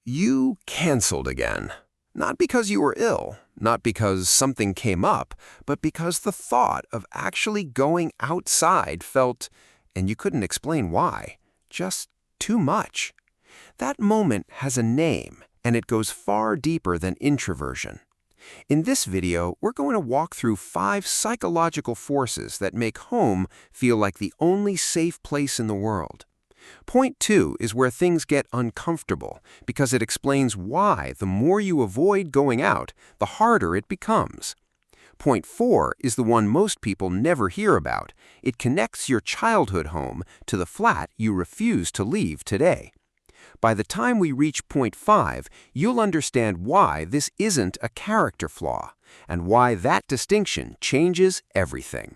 You canceled again. Not because you were ill, not because something came up, but because the thought of actually going outside felt, and you couldn't explain why, just too much. That moment has a name, and it goes far deeper than introversion. In this video, we're going to walk through 5 psychological forces that make home feel like the only safe place in the world. Point 2 is where things get uncomfortable because it explains why the more you avoid going out, the harder it becomes. Point 4 is the one most people never hear about. It connects your childhood home to the flat you refuse to leave today. By the time we reach point 5, you'll understand why this isn't a character flaw and why that distinction changes everything.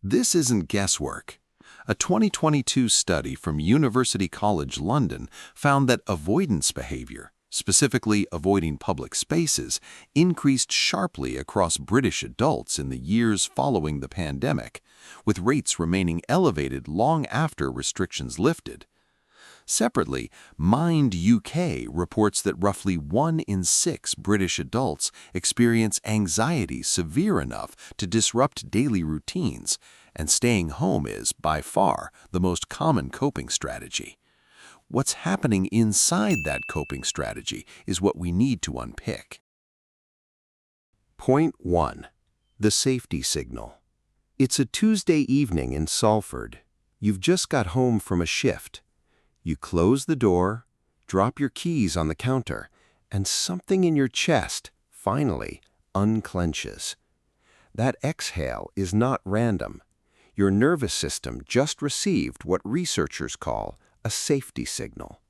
This isn't guesswork. A 2022 study from University College London found that avoidance behavior, specifically avoiding public spaces, increased sharply across British adults in the years following the pandemic, with rates remaining elevated long after restrictions lifted. Separately, Mind UK reports that roughly 1 in 6 British adults experience anxiety severe enough to disrupt daily routines, and staying home is, by far, the most common coping strategy. What's happening inside that coping strategy is what we need to unpick. Point 1. The safety signal. It's a Tuesday evening in Salford. You've just got home from a shift. You close the door, drop your keys on the counter, and something in your chest, finally, unclenches. That exhale is not random. Your nervous system just received what researchers call a safety signal.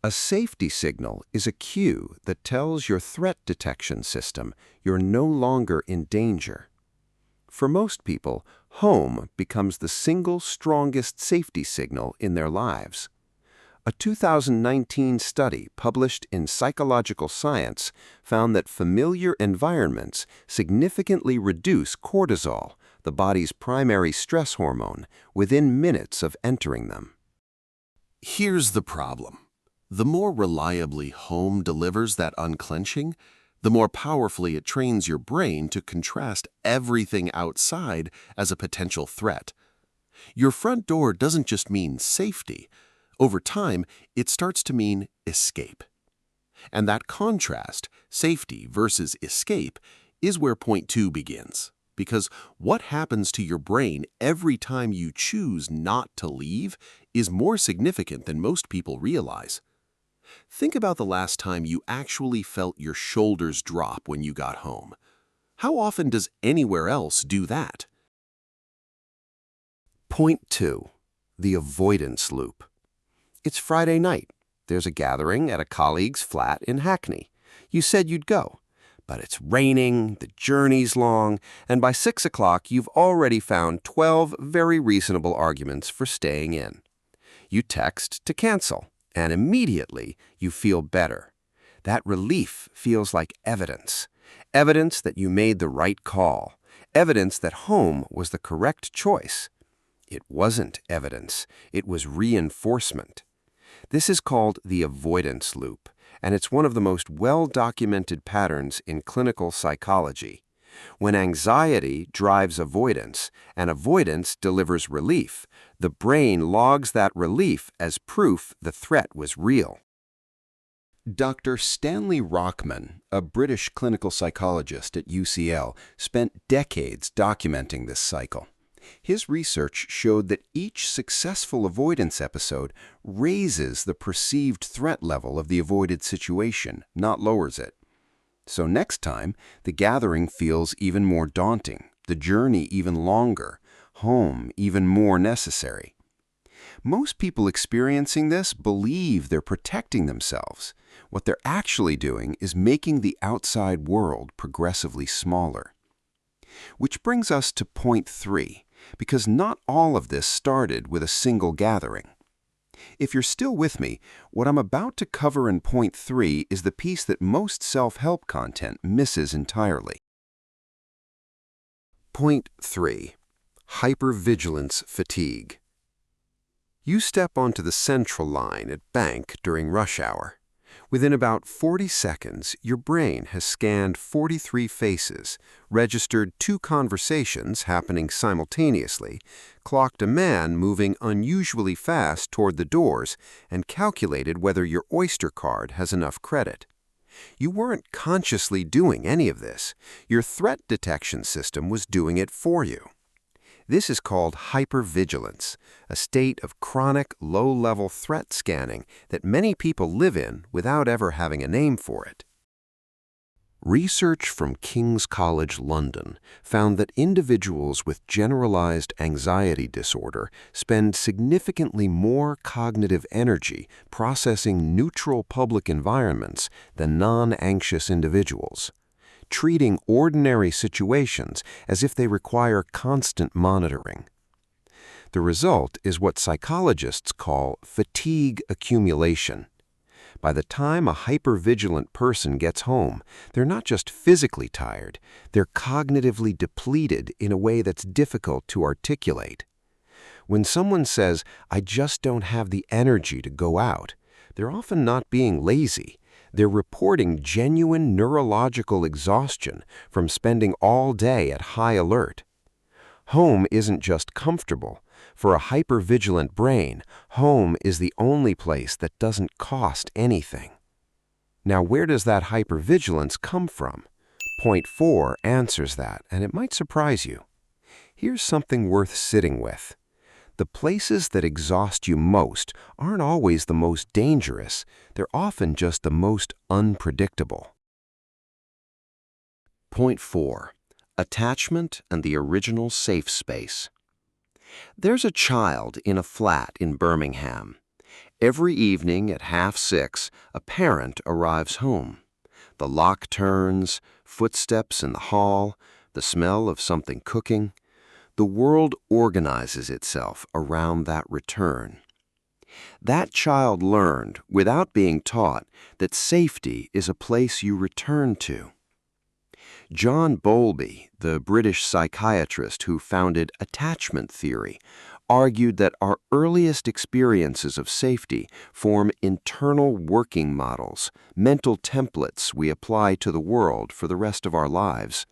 A safety signal is a cue that tells your threat detection system you're no longer in danger. For most people, home becomes the single strongest safety signal in their lives. A 2019 study published in Psychological Science found that familiar environments significantly reduce cortisol, the body's primary stress hormone, within minutes of entering them. Here's the problem. The more reliably home delivers that unclenching, the more powerfully it trains your brain to contrast everything outside as a potential threat. Your front door doesn't just mean safety. Over time, it starts to mean escape. And that contrast, safety versus escape, is where point 2 begins. Because what happens to your brain every time you choose not to leave is more significant than most people realize. Think about the last time you actually felt your shoulders drop when you got home. How often does anywhere else do that? Point 2. The avoidance loop. It's Friday night. There's a gathering at a colleague's flat in Hackney. You said you'd go. But it's raining, the journey's long, and by 6 o'clock you've already found 12 very reasonable arguments for staying in. You text to cancel, and immediately you feel better. That relief feels like evidence. Evidence that you made the right call. Evidence that home was the correct choice. It wasn't evidence. It was reinforcement. This is called the avoidance loop, and it's one of the most well-documented patterns in clinical psychology. When anxiety drives avoidance, and avoidance delivers relief, the brain logs that relief as proof the threat was real. Dr. Stanley Rockman, a British clinical psychologist at UCL, spent decades documenting this cycle. His research showed that each successful avoidance episode raises the perceived threat level of the avoided situation, not lowers it. So next time, the gathering feels even more daunting, the journey even longer, home even more necessary. Most people experiencing this believe they're protecting themselves. What they're actually doing is making the outside world progressively smaller. Which brings us to point 3. Because not all of this started with a single gathering. If you're still with me, what I'm about to cover in point 3 is the piece that most self-help content misses entirely. Point 3. Hypervigilance fatigue. You step onto the Central Line at Bank during rush hour. Within about 40 seconds, your brain has scanned 43 faces, registered 2 conversations happening simultaneously, clocked a man moving unusually fast toward the doors, and calculated whether your Oyster card has enough credit. You weren't consciously doing any of this. Your threat detection system was doing it for you. This is called hypervigilance, a state of chronic, low-level threat scanning that many people live in without ever having a name for it. Research from King's College London found that individuals with generalized anxiety disorder spend significantly more cognitive energy processing neutral public environments than non-anxious individuals, treating ordinary situations as if they require constant monitoring. The result is what psychologists call fatigue accumulation. By the time a hypervigilant person gets home, they're not just physically tired, they're cognitively depleted in a way that's difficult to articulate. When someone says, "I just don't have the energy to go out," they're often not being lazy. They're reporting genuine neurological exhaustion from spending all day at high alert. Home isn't just comfortable. For a hypervigilant brain, home is the only place that doesn't cost anything. Now, where does that hypervigilance come from? Point 4 answers that, and it might surprise you. Here's something worth sitting with. The places that exhaust you most aren't always the most dangerous. They're often just the most unpredictable. Point 4. Attachment and the original safe space. There's a child in a flat in Birmingham. Every evening at 5:30, a parent arrives home. The lock turns, footsteps in the hall, the smell of something cooking. The world organizes itself around that return. That child learned, without being taught, that safety is a place you return to. John Bowlby, the British psychiatrist who founded attachment theory, argued that our earliest experiences of safety form internal working models, mental templates we apply to the world for the rest of our lives.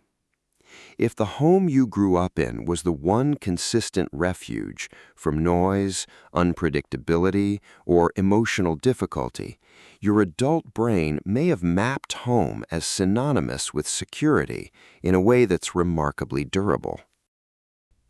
If the home you grew up in was the one consistent refuge from noise, unpredictability, or emotional difficulty, your adult brain may have mapped home as synonymous with security in a way that's remarkably durable.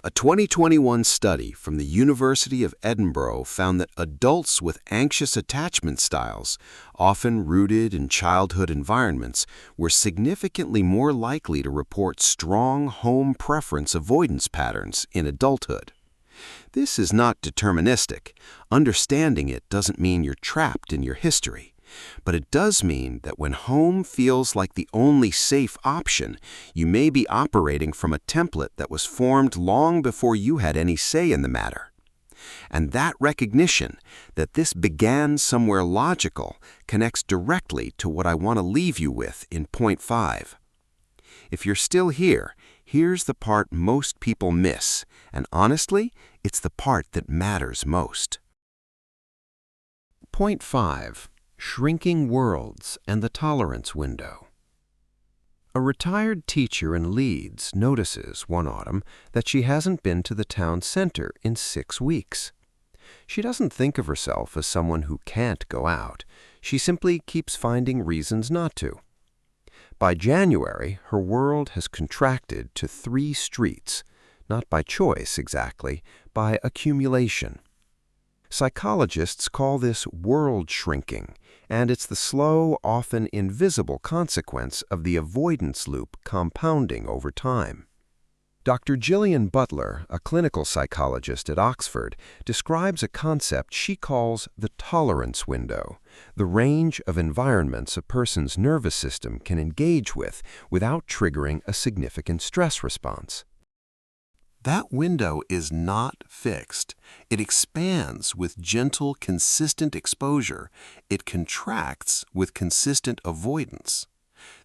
A 2021 study from the University of Edinburgh found that adults with anxious attachment styles, often rooted in childhood environments, were significantly more likely to report strong home preference avoidance patterns in adulthood. This is not deterministic. Understanding it doesn't mean you're trapped in your history. But it does mean that when home feels like the only safe option, you may be operating from a template that was formed long before you had any say in the matter. And that recognition, that this began somewhere logical, connects directly to what I want to leave you with in point 5. If you're still here, here's the part most people miss, and honestly, it's the part that matters most. Point 5. Shrinking worlds and the tolerance window. A retired teacher in Leeds notices one autumn that she hasn't been to the town center in 6 weeks. She doesn't think of herself as someone who can't go out. She simply keeps finding reasons not to. By January, her world has contracted to 3 streets, not by choice exactly, by accumulation. Psychologists call this world shrinking, and it's the slow, often invisible consequence of the avoidance loop compounding over time. Dr. Gillian Butler, a clinical psychologist at Oxford, describes a concept she calls the tolerance window, the range of environments a person's nervous system can engage with without triggering a significant stress response. That window is not fixed. It expands with gentle, consistent exposure. It contracts with consistent avoidance.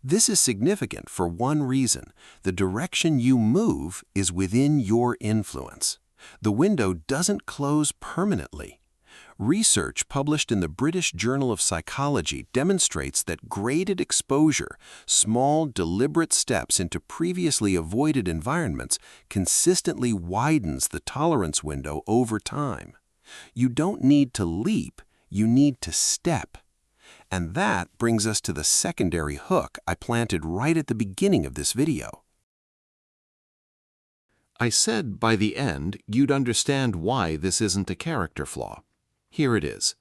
This is significant for one reason. The direction you move is within your influence. The window doesn't close permanently. Research published in the British Journal of Psychology demonstrates that graded exposure, small, deliberate steps into previously avoided environments, consistently widens the tolerance window over time. You don't need to leap, you need to step. And that brings us to the secondary hook I planted right at the beginning of this video. I said by the end you'd understand why this isn't a character flaw. Here it is.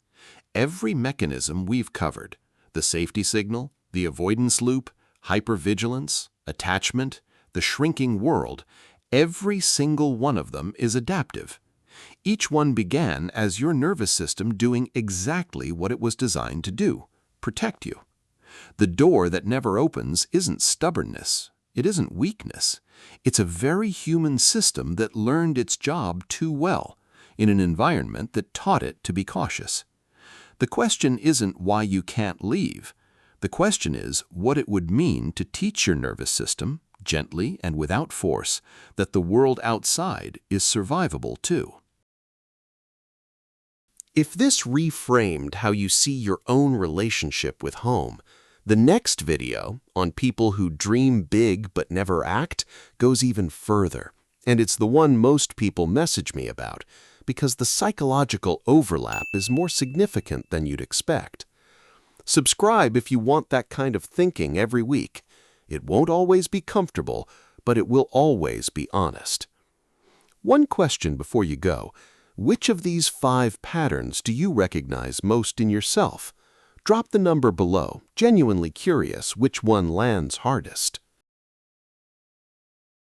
Every mechanism we've covered, the safety signal, the avoidance loop, hypervigilance, attachment, the shrinking world, every single one of them is adaptive. Each one began as your nervous system doing exactly what it was designed to do, protect you. The door that never opens isn't stubbornness. It isn't weakness. It's a very human system that learned its job too well in an environment that taught it to be cautious. The question isn't why you can't leave. The question is what it would mean to teach your nervous system, gently and without force, that the world outside is survivable too. If this reframed how you see your own relationship with home, the next video, on people who dream big but never act, goes even further. And it's the one most people message me about, because the psychological overlap is more significant than you'd expect. Subscribe if you want that kind of thinking every week. It won't always be comfortable, but it will always be honest. One question before you go. Which of these 5 patterns do you recognize most in yourself? Drop the number below, genuinely curious which one lands hardest.